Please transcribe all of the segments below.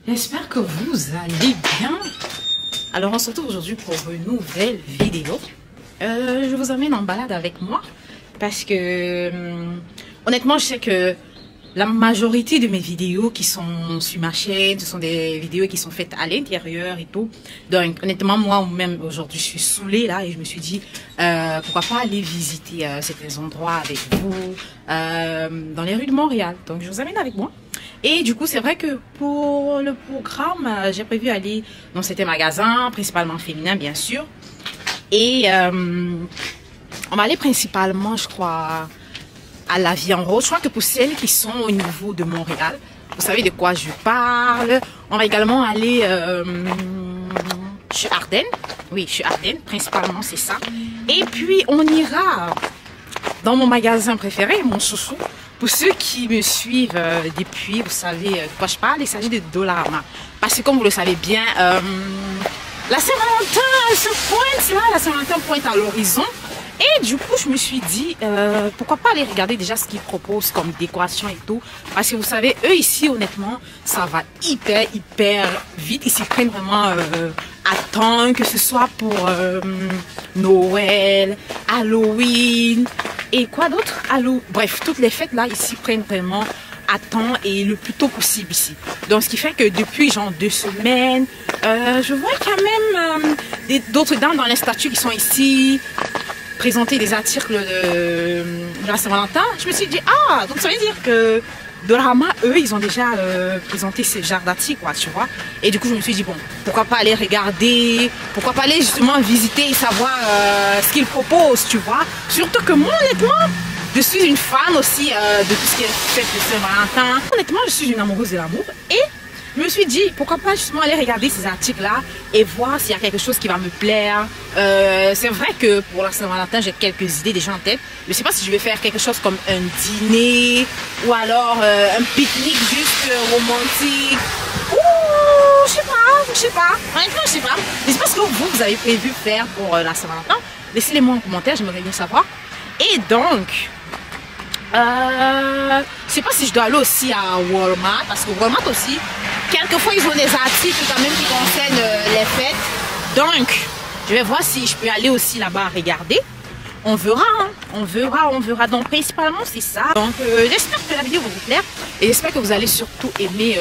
J'espère que vous allez bien. Alors on se retrouve aujourd'hui pour une nouvelle vidéo. Je vous emmène en balade avec moi parce que honnêtement je sais que la majorité de mes vidéos qui sont sur ma chaîne, ce sont des vidéos qui sont faites à l'intérieur et tout. Donc honnêtement moi-même aujourd'hui je suis saoulée là et je me suis dit pourquoi pas aller visiter certains endroits avec vous dans les rues de Montréal. Donc je vous amène avec moi. Et du coup, c'est vrai que pour le programme, j'ai prévu aller dans certains magasins, principalement féminins, bien sûr. Et on va aller principalement, je crois, à la Vie en Rose. Je crois que pour celles qui sont au niveau de Montréal, vous savez de quoi je parle. On va également aller chez Ardennes. Oui, chez Ardennes, principalement, c'est ça. Et puis, on ira dans mon magasin préféré, mon chouchou. Pour ceux qui me suivent depuis, vous savez de quoi je parle, il s'agit de Dollarama. Parce que comme vous le savez bien, la Saint-Valentin se pointe là, la Saint-Valentin pointe à l'horizon. Et du coup, je me suis dit, pourquoi pas aller regarder déjà ce qu'ils proposent comme décoration et tout. Parce que vous savez, eux ici, honnêtement, ça va hyper vite. Ils s'y prennent vraiment à temps, que ce soit pour Noël, Halloween et quoi d'autre? Bref, toutes les fêtes là, ils s'y prennent vraiment à temps et le plus tôt possible ici. Donc ce qui fait que depuis genre 2 semaines, je vois quand même d'autres dames dans les statues qui sont ici présenter des articles de la Saint-Valentin. Je me suis dit, ah, donc ça veut dire que Dollarama, eux, ils ont déjà présenté ce genre d'articles, quoi, tu vois. Et du coup, je me suis dit, bon, pourquoi pas aller regarder, pourquoi pas aller justement visiter et savoir ce qu'ils proposent, tu vois. Surtout que moi, honnêtement, je suis une fan aussi de tout ce qui est fait de Saint-Valentin. Honnêtement, je suis une amoureuse de l'amour et je me suis dit, pourquoi pas justement aller regarder ces articles-là et voir s'il y a quelque chose qui va me plaire. C'est vrai que pour la Saint-Valentin, j'ai quelques idées déjà en tête. Je ne sais pas si je vais faire quelque chose comme un dîner ou alors un pique-nique juste romantique. Ouh, je sais pas. Honnêtement, je sais pas. Je sais pas ce que vous avez prévu faire pour la Saint-Valentin. Laissez-les moi en commentaire, j'aimerais bien savoir. Et donc, je sais pas si je dois aller aussi à Walmart, parce que Walmart aussi, quelquefois ils ont des articles quand même qui concernent les fêtes. Donc, je vais voir si je peux aller aussi là-bas regarder. On verra, hein. On verra. Donc, principalement, c'est ça. Donc, j'espère que la vidéo va vous plaire. Et j'espère que vous allez surtout aimer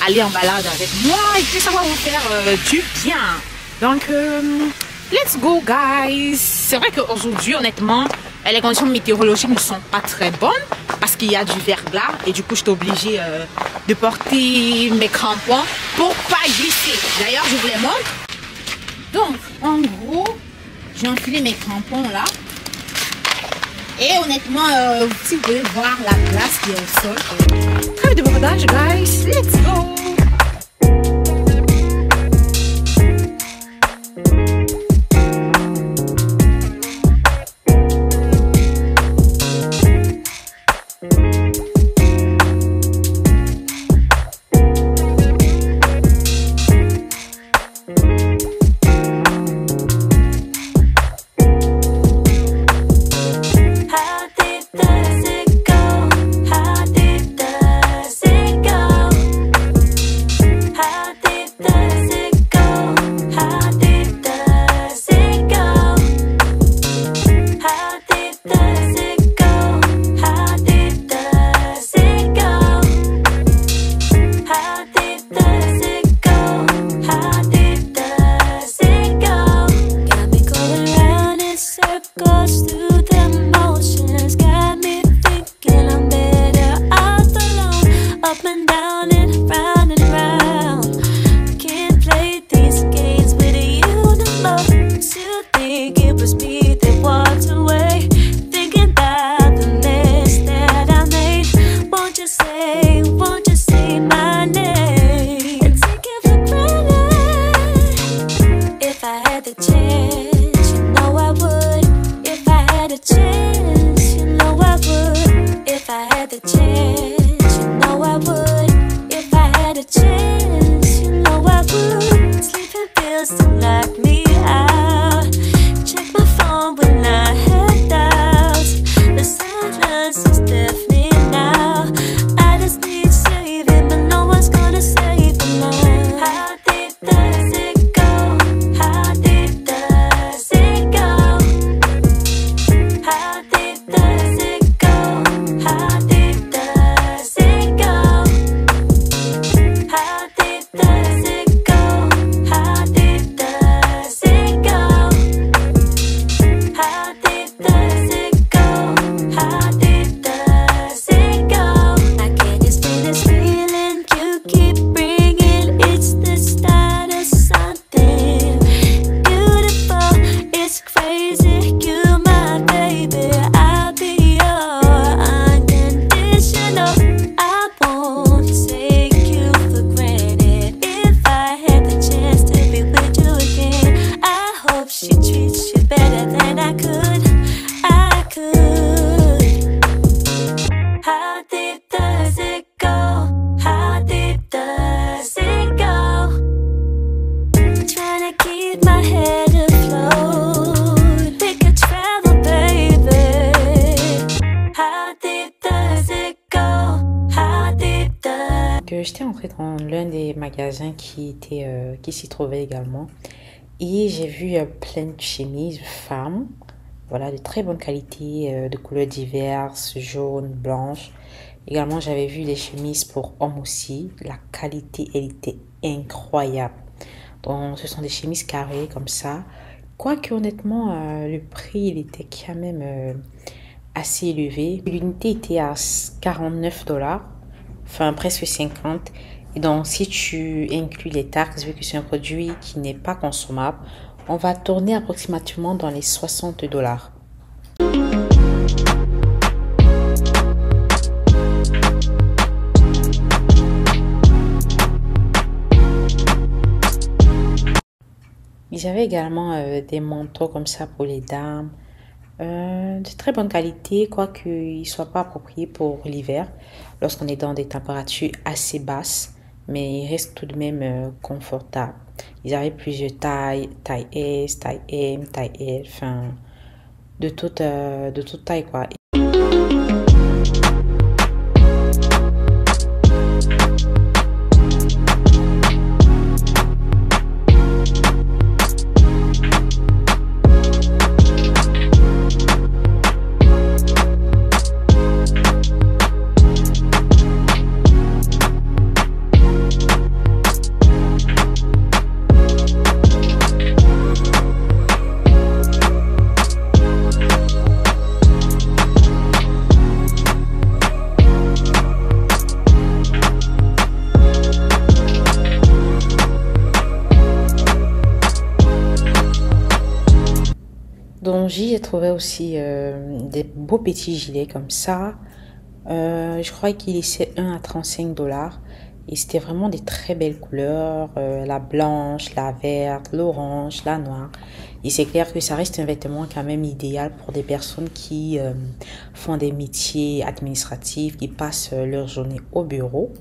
aller en balade avec moi et puis ça va vous faire du bien. Donc, let's go, guys. C'est vrai qu'aujourd'hui, honnêtement, les conditions météorologiques ne sont pas très bonnes parce qu'il y a du verglas et du coup, je suis obligée de porter mes crampons pour pas glisser. D'ailleurs, je vous les montre. Donc, en gros, j'ai enfilé mes crampons là. Et honnêtement, si vous pouvez voir la glace qui est au sol. Trêve de bordage, guys. Let's go. If I had the chance, you know I would. If I had a chance. j'étais entrée dans l'un des magasins qui s'y trouvait également. Et j'ai vu plein de chemises femmes. Voilà, de très bonne qualité, de couleurs diverses, jaunes, blanches. Également, j'avais vu des chemises pour hommes aussi. La qualité, elle était incroyable. Donc, ce sont des chemises carrées comme ça. Quoique, honnêtement, le prix, il était quand même assez élevé. L'unité était à 49 $, enfin presque 50. Et donc, si tu inclus les taxes, vu que c'est un produit qui n'est pas consommable, on va tourner approximativement dans les 60 $. Ils avaient également des manteaux comme ça pour les dames, de très bonne qualité, quoique ils ne soient pas appropriés pour l'hiver, lorsqu'on est dans des températures assez basses, mais ils restent tout de même confortables. Ils avaient plusieurs tailles, taille S, taille M, taille L, enfin, de toute taille, quoi. Donc j'y ai trouvé aussi des beaux petits gilets comme ça. Je crois qu'il laissait un à 35 $. Et c'était vraiment des très belles couleurs. La blanche, la verte, l'orange, la noire. Et c'est clair que ça reste un vêtement quand même idéal pour des personnes qui font des métiers administratifs, qui passent leur journée au bureau.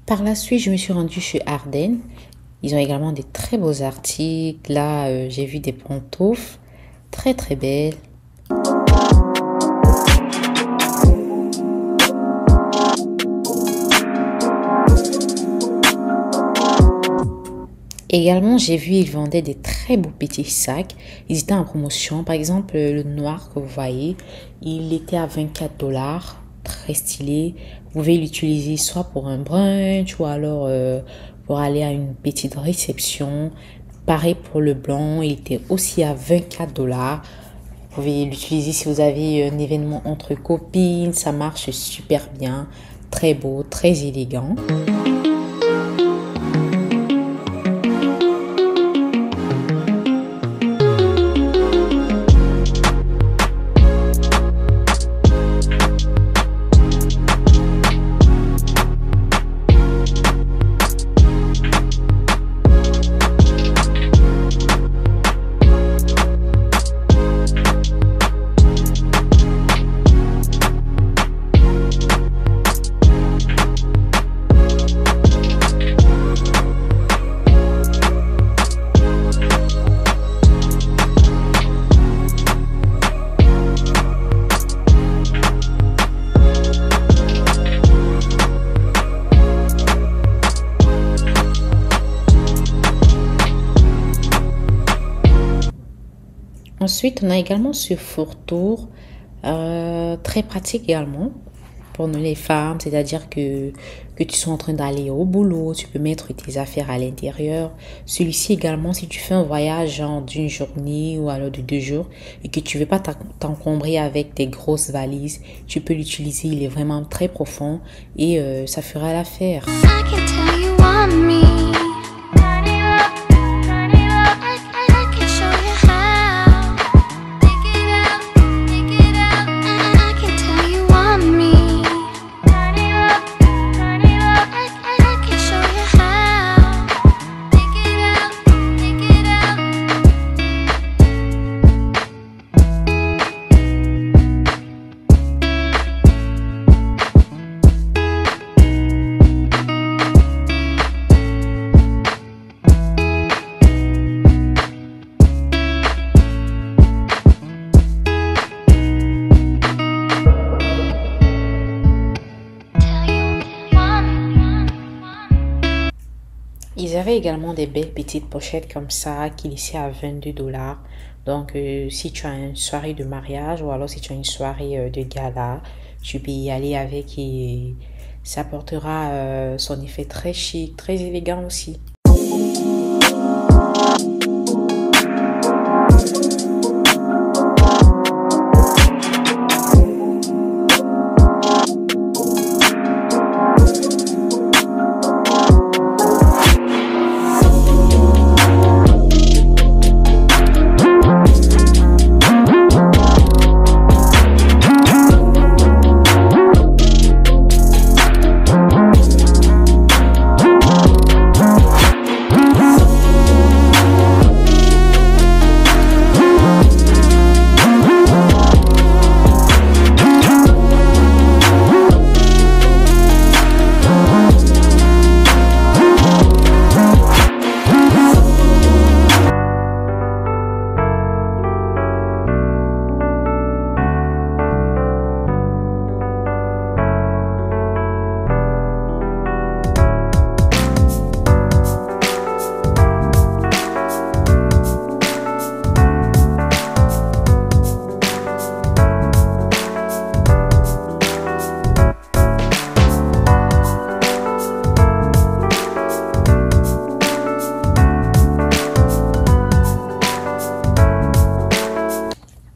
Par la suite, je me suis rendue chez Ardennes. Ils ont également des très beaux articles. Là, j'ai vu des pantoufles très très belles. Également, j'ai vu, ils vendaient des très beaux petits sacs. Ils étaient en promotion. Par exemple, le noir que vous voyez, il était à 24 $. Très stylé. Vous pouvez l'utiliser soit pour un brunch ou alors pour aller à une petite réception. Pareil pour le blanc, il était aussi à 24 $. Vous pouvez l'utiliser si vous avez un événement entre copines. Ça marche super bien. Très beau, très élégant. Ensuite, on a également ce fourre-tour, très pratique également pour nous les femmes, c'est-à-dire que tu sois en train d'aller au boulot, tu peux mettre tes affaires à l'intérieur. Celui-ci également, si tu fais un voyage genre d'une journée ou alors de 2 jours et que tu veux pas t'encombrer avec des grosses valises, tu peux l'utiliser, il est vraiment très profond et ça fera l'affaire. Ils avaient également des belles petites pochettes comme ça qui laissaient à 22 $. Donc, si tu as une soirée de mariage ou alors si tu as une soirée de gala, tu peux y aller avec et ça portera son effet très chic, très élégant aussi.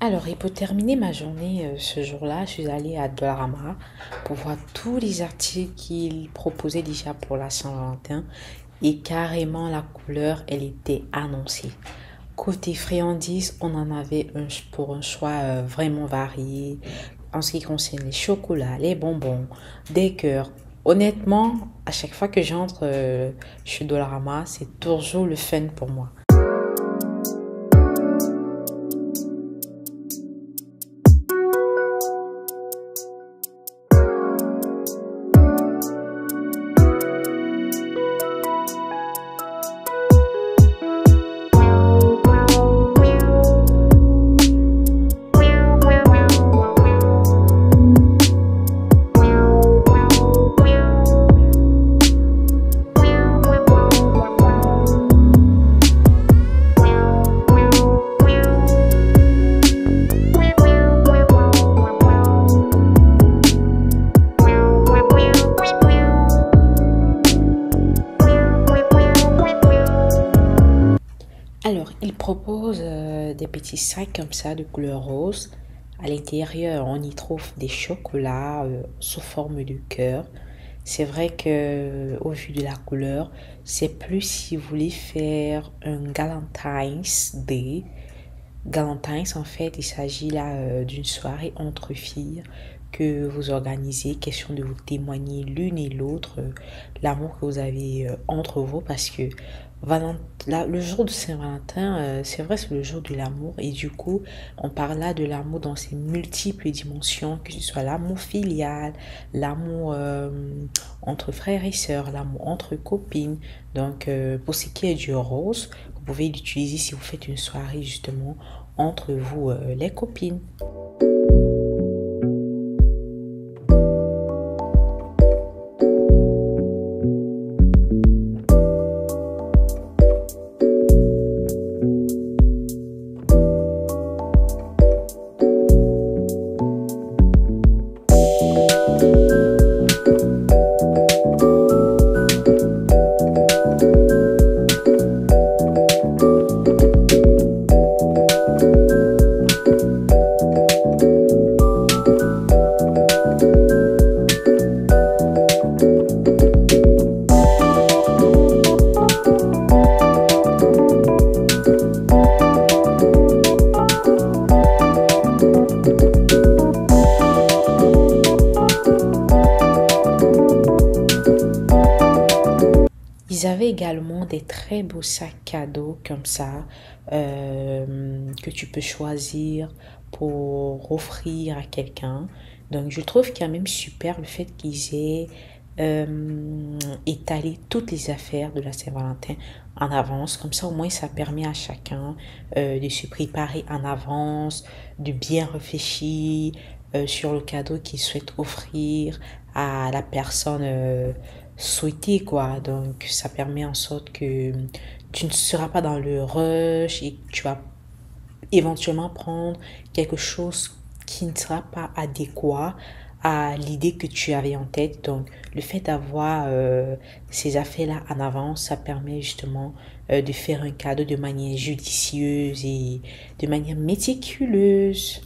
Alors, et pour terminer ma journée ce jour-là, je suis allée à Dollarama pour voir tous les articles qu'ils proposaient déjà pour la Saint-Valentin. Et carrément, la couleur, elle était annoncée. Côté friandises, on en avait pour un choix vraiment varié. En ce qui concerne les chocolats, les bonbons, des cœurs. Honnêtement, à chaque fois que j'entre chez Dollarama, c'est toujours le fun pour moi. Alors, il propose des petits sacs comme ça de couleur rose. À l'intérieur, on y trouve des chocolats sous forme de cœur. C'est vrai que au vu de la couleur, c'est plus si vous voulez faire un Galentine's Day. Galentine's, en fait, il s'agit là d'une soirée entre filles que vous organisez, question de vous témoigner l'une et l'autre l'amour que vous avez entre vous parce que le jour de Saint-Valentin, c'est vrai, c'est le jour de l'amour et du coup, on parle là de l'amour dans ses multiples dimensions, que ce soit l'amour filial, l'amour entre frères et sœurs, l'amour entre copines. Donc, pour ce qui est du rose, vous pouvez l'utiliser si vous faites une soirée justement entre vous, les copines. Ils avaient également des très beaux sacs cadeaux comme ça que tu peux choisir pour offrir à quelqu'un. Donc je trouve qu'il y a même super le fait qu'ils aient étalé toutes les affaires de la Saint-Valentin en avance. Comme ça au moins ça permet à chacun de se préparer en avance, de bien réfléchir sur le cadeau qu'il souhaite offrir à la personne souhaité, quoi. Donc, ça permet en sorte que tu ne seras pas dans le rush et que tu vas éventuellement prendre quelque chose qui ne sera pas adéquat à l'idée que tu avais en tête. Donc, le fait d'avoir ces affaires-là en avance, ça permet justement de faire un cadeau de manière judicieuse et de manière méticuleuse.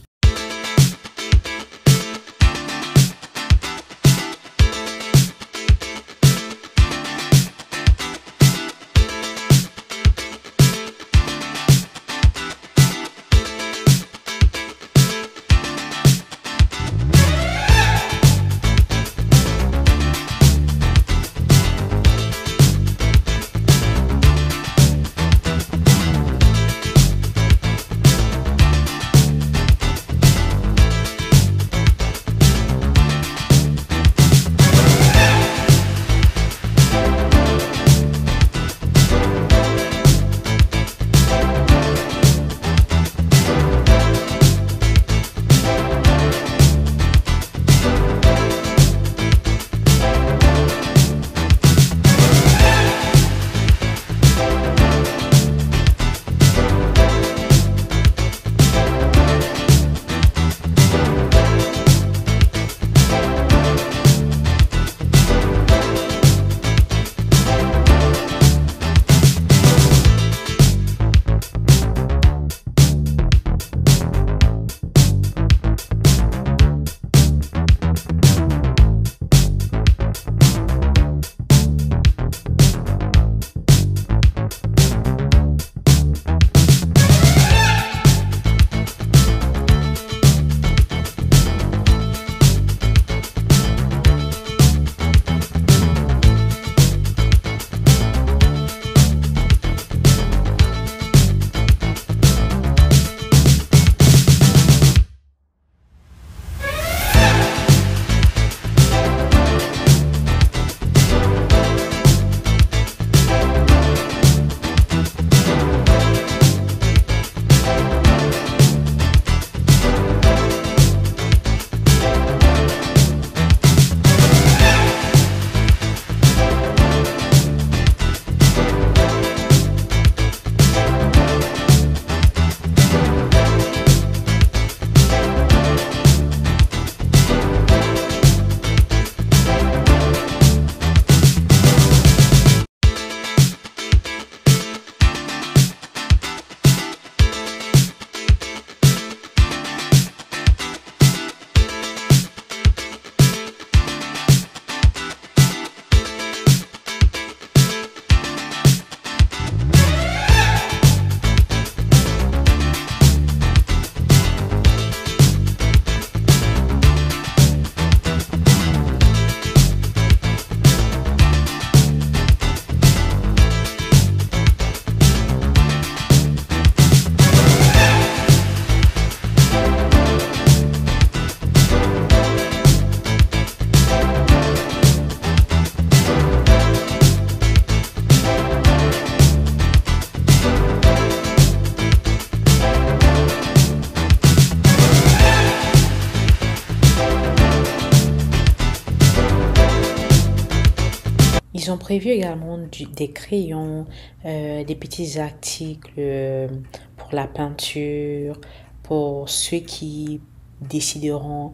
Ils ont prévu également des crayons, des petits articles pour la peinture, pour ceux qui décideront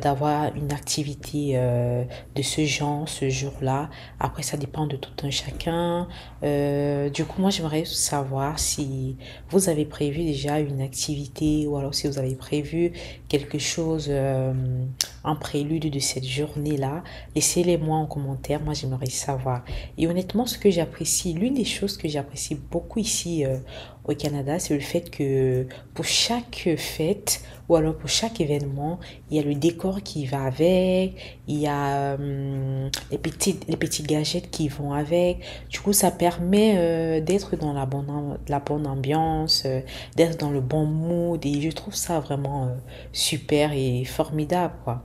d'avoir une activité de ce genre ce jour-là. Après, ça dépend de tout un chacun. Du coup, moi, j'aimerais savoir si vous avez prévu déjà une activité ou alors si vous avez prévu quelque chose en prélude de cette journée-là. Laissez-les moi en commentaire. Moi, j'aimerais savoir. Et honnêtement, ce que j'apprécie, l'une des choses que j'apprécie beaucoup ici au Canada, c'est le fait que pour chaque fête ou alors pour chaque événement, il y a le décor qui va avec, il y a les petits gadgets qui vont avec. Du coup, ça permet d'être dans la bonne ambiance, d'être dans le bon mood et je trouve ça vraiment super et formidable, quoi.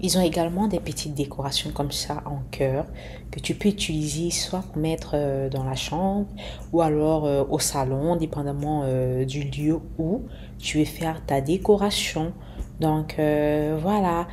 Ils ont également des petites décorations comme ça en cœur que tu peux utiliser soit pour mettre dans la chambre ou alors au salon, dépendamment du lieu où tu veux faire ta décoration. Donc voilà,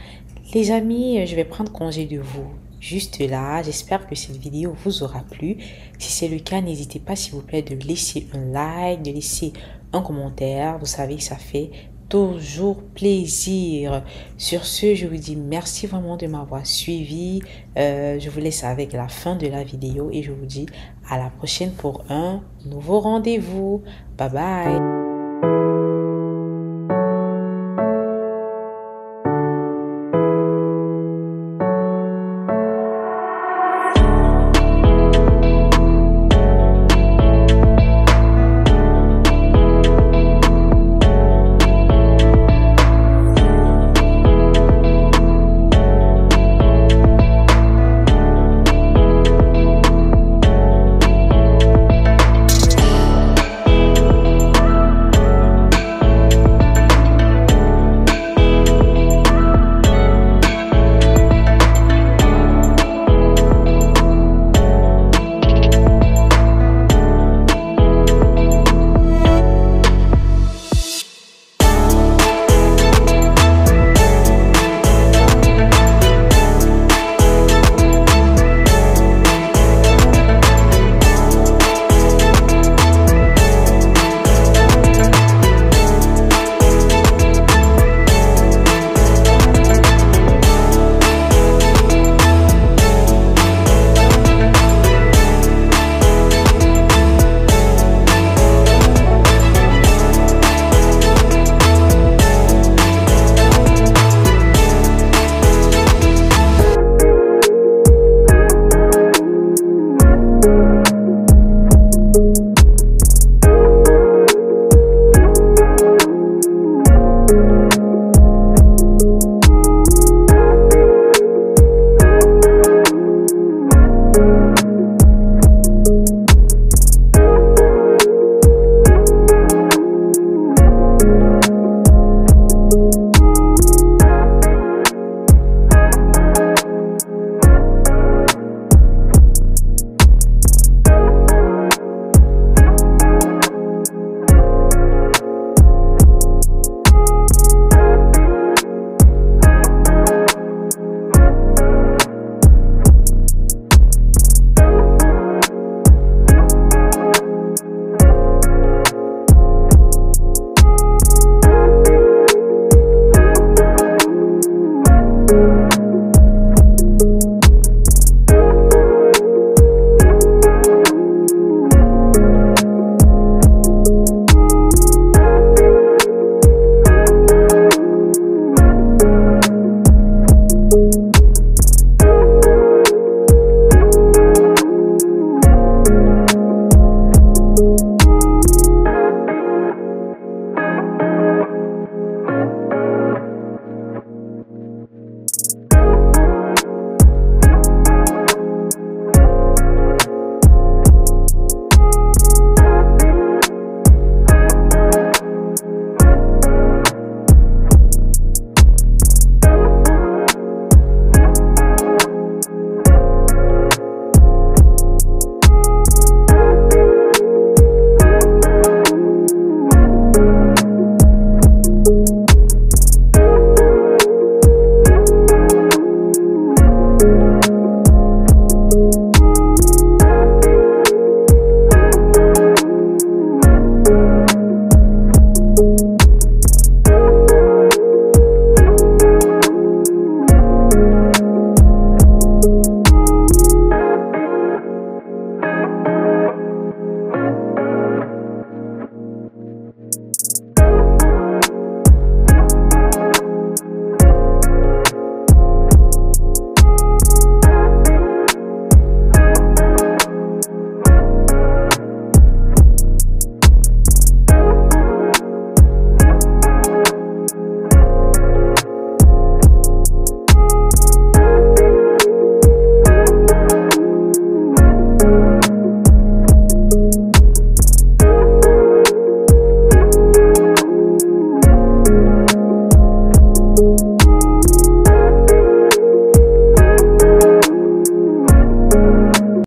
les amis, je vais prendre congé de vous juste là. J'espère que cette vidéo vous aura plu. Si c'est le cas, n'hésitez pas s'il vous plaît de laisser un like, de laisser un commentaire. Vous savez, ça fait toujours plaisir. Sur ce, je vous dis merci vraiment de m'avoir suivi. Je vous laisse avec la fin de la vidéo et je vous dis à la prochaine pour un nouveau rendez-vous. Bye bye.